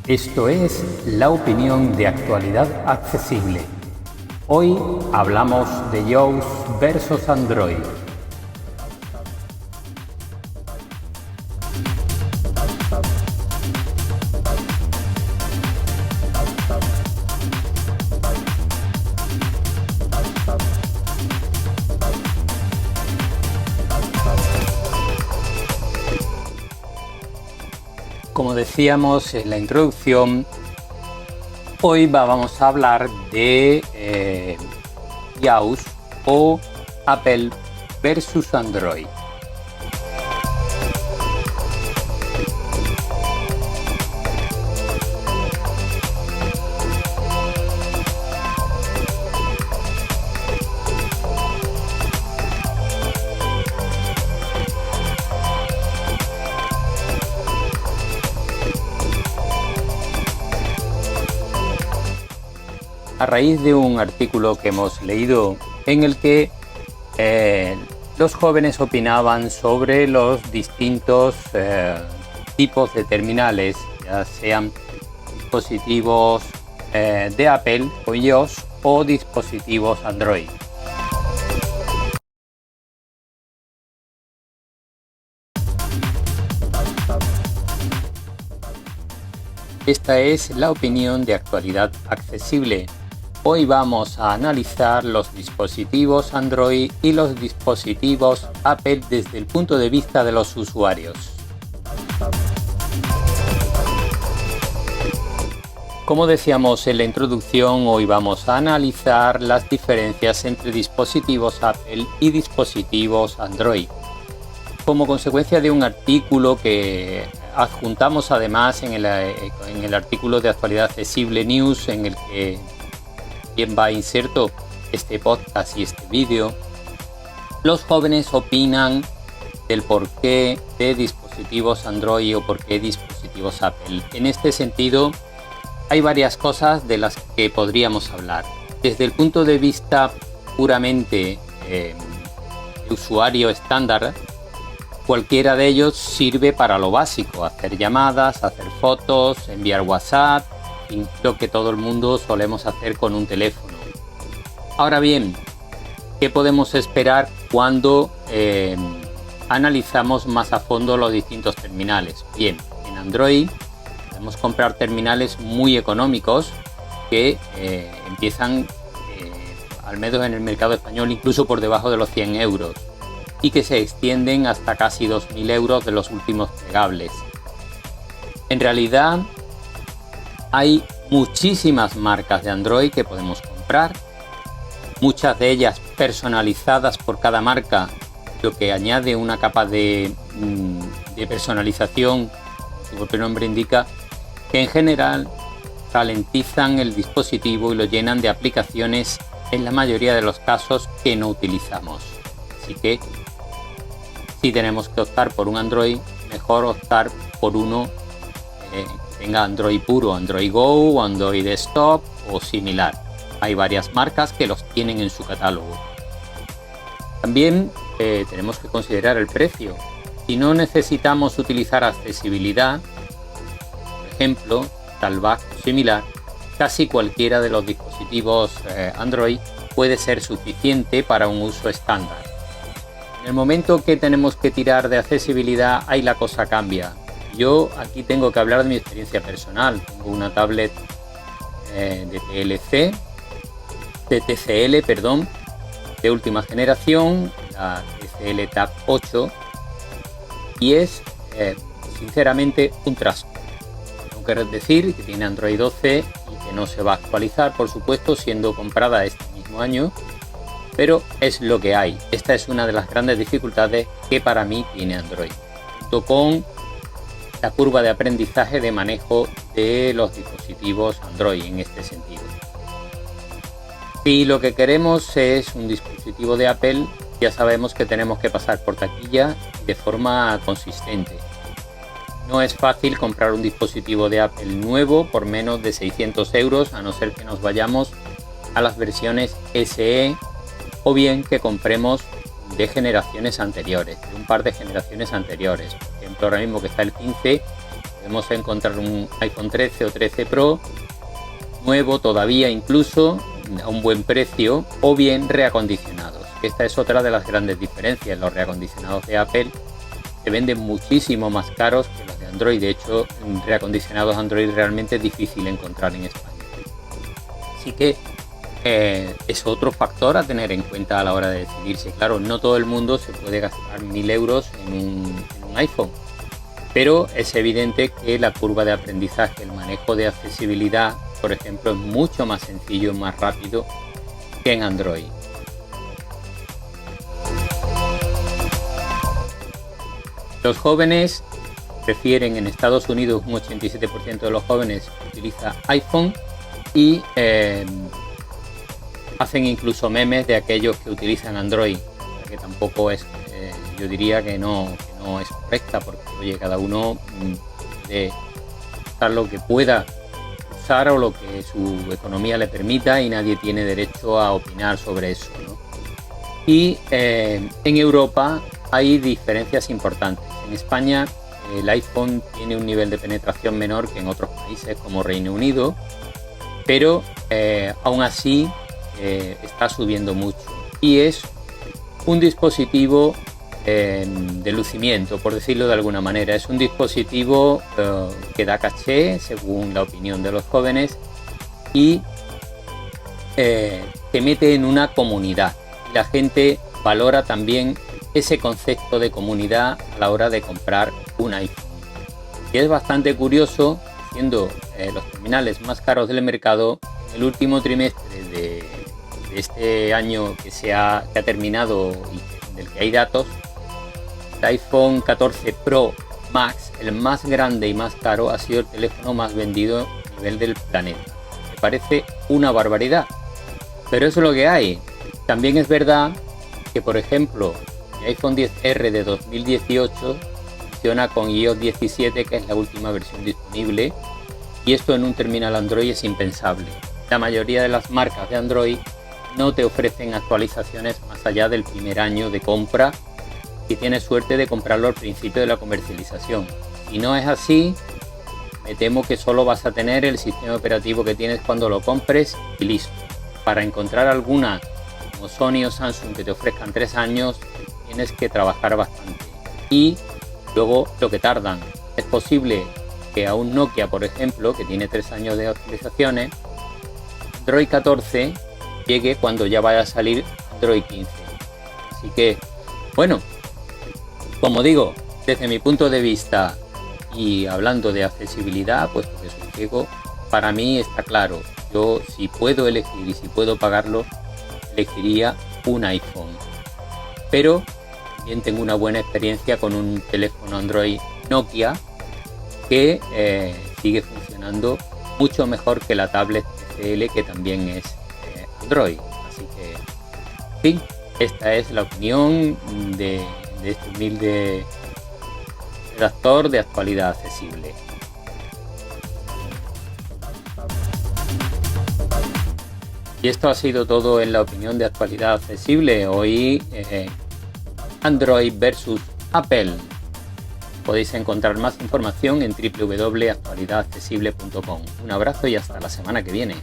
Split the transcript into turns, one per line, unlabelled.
Esto es la opinión de Actualidad Accesible. Hoy hablamos de iOS versus Android. Como decíamos en la introducción, hoy vamos a hablar de iOS o Apple versus Android. A raíz de un artículo que hemos leído en el que los jóvenes opinaban sobre los distintos tipos de terminales, ya sean dispositivos de Apple o iOS o dispositivos Android. Esta es la opinión de Actualidad Accesible. Hoy vamos a analizar los dispositivos Android y los dispositivos Apple desde el punto de vista de los usuarios. Como decíamos en la introducción, hoy vamos a analizar las diferencias entre dispositivos Apple y dispositivos Android. Como consecuencia de un artículo que adjuntamos además en el artículo de Actualidad Accesible News, en el que bien va inserto este podcast y este vídeo, los jóvenes opinan del porqué de dispositivos Android o porqué dispositivos Apple. En este sentido, hay varias cosas de las que podríamos hablar. Desde el punto de vista puramente de usuario estándar, cualquiera de ellos sirve para lo básico: hacer llamadas, hacer fotos, enviar WhatsApp, lo que todo el mundo solemos hacer con un teléfono. Ahora bien, ¿qué podemos esperar cuando analizamos más a fondo los distintos terminales? Bien, en Android podemos comprar terminales muy económicos que empiezan, al menos en el mercado español, incluso por debajo de los 100 euros y que se extienden hasta casi 2.000 euros de los últimos plegables. En realidad, hay muchísimas marcas de Android que podemos comprar, muchas de ellas personalizadas por cada marca, lo que añade una capa de personalización, como su propio nombre indica, que en general ralentizan el dispositivo y lo llenan de aplicaciones en la mayoría de los casos que no utilizamos. Así que si tenemos que optar por un Android, mejor optar por uno que tenga Android puro, Android Go, Android Desktop o similar. Hay varias marcas que los tienen en su catálogo. También tenemos que considerar el precio. Si no necesitamos utilizar accesibilidad, por ejemplo, Talkback o similar, casi cualquiera de los dispositivos Android puede ser suficiente para un uso estándar. En el momento que tenemos que tirar de accesibilidad, ahí la cosa cambia. Yo aquí tengo que hablar de mi experiencia personal. Tengo una tablet de TCL, de última generación, la TCL Tab 8, y es sinceramente un trasto. No quiero decir que tiene Android 12 y que no se va a actualizar, por supuesto, siendo comprada este mismo año, pero es lo que hay. Esta es una de las grandes dificultades que para mí tiene Android, junto con la curva de aprendizaje de manejo de los dispositivos Android en este sentido. Si lo que queremos es un dispositivo de Apple, ya sabemos que tenemos que pasar por taquilla de forma consistente. No es fácil comprar un dispositivo de Apple nuevo por menos de 600 euros, a no ser que nos vayamos a las versiones SE, o bien que compremos de generaciones anteriores, de un par de generaciones anteriores. Por ejemplo, ahora mismo que está el 15, Podemos encontrar un iPhone 13 o 13 Pro nuevo todavía, incluso a un buen precio, o bien reacondicionados. Esta es otra de las grandes diferencias. Los reacondicionados de Apple se venden muchísimo más caros que los de Android. De hecho, reacondicionados Android realmente es difícil encontrar en España. Así que es otro factor a tener en cuenta a la hora de decidirse. Claro, no todo el mundo se puede gastar 1000 euros en un iPhone, pero es evidente que la curva de aprendizaje, el manejo de accesibilidad, por ejemplo, es mucho más sencillo y más rápido que en Android. Los jóvenes prefieren, en Estados Unidos un 87% de los jóvenes utiliza iPhone, y hacen incluso memes de aquellos que utilizan Android, que tampoco es, yo diría que no es correcta, porque oye, cada uno puede usar lo que pueda usar o lo que su economía le permita, y nadie tiene derecho a opinar sobre eso, ¿no? Y en Europa hay diferencias importantes. En España el iPhone tiene un nivel de penetración menor que en otros países como Reino Unido, pero aún así está subiendo mucho, y es un dispositivo de lucimiento, por decirlo de alguna manera. Es un dispositivo que da caché, según la opinión de los jóvenes, y te mete en una comunidad. La gente valora también ese concepto de comunidad a la hora de comprar un iPhone. Y es bastante curioso, siendo los terminales más caros del mercado, el último trimestre de este año que ha terminado y del que hay datos, el iPhone 14 Pro Max, el más grande y más caro, ha sido el teléfono más vendido a nivel del planeta. Me parece una barbaridad, pero eso es lo que hay. También es verdad que, por ejemplo, el iPhone XR de 2018 funciona con iOS 17, que es la última versión disponible, y esto en un terminal Android es impensable. La mayoría de las marcas de Android no te ofrecen actualizaciones más allá del primer año de compra, si tienes suerte de comprarlo al principio de la comercialización. Si no es así, me temo que solo vas a tener el sistema operativo que tienes cuando lo compres y listo. Para encontrar alguna como Sony o Samsung que te ofrezcan 3 años, tienes que trabajar bastante. Y luego lo que tardan. Es posible que a un Nokia, por ejemplo, que tiene 3 años de actualizaciones, Android 14 llegue cuando ya vaya a salir Android 15. Así que, bueno, como digo, desde mi punto de vista y hablando de accesibilidad, pues porque soy ciego, para mí está claro. Yo, si puedo elegir y si puedo pagarlo, elegiría un iPhone. Pero también tengo una buena experiencia con un teléfono Android Nokia que sigue funcionando mucho mejor que la tablet TCL, que también es Android. Así que, sí, esta es la opinión de este humilde redactor de Actualidad Accesible. Y esto ha sido todo en la opinión de Actualidad Accesible. Hoy Android versus Apple. Podéis encontrar más información en www.actualidadaccesible.com. Un abrazo y hasta la semana que viene.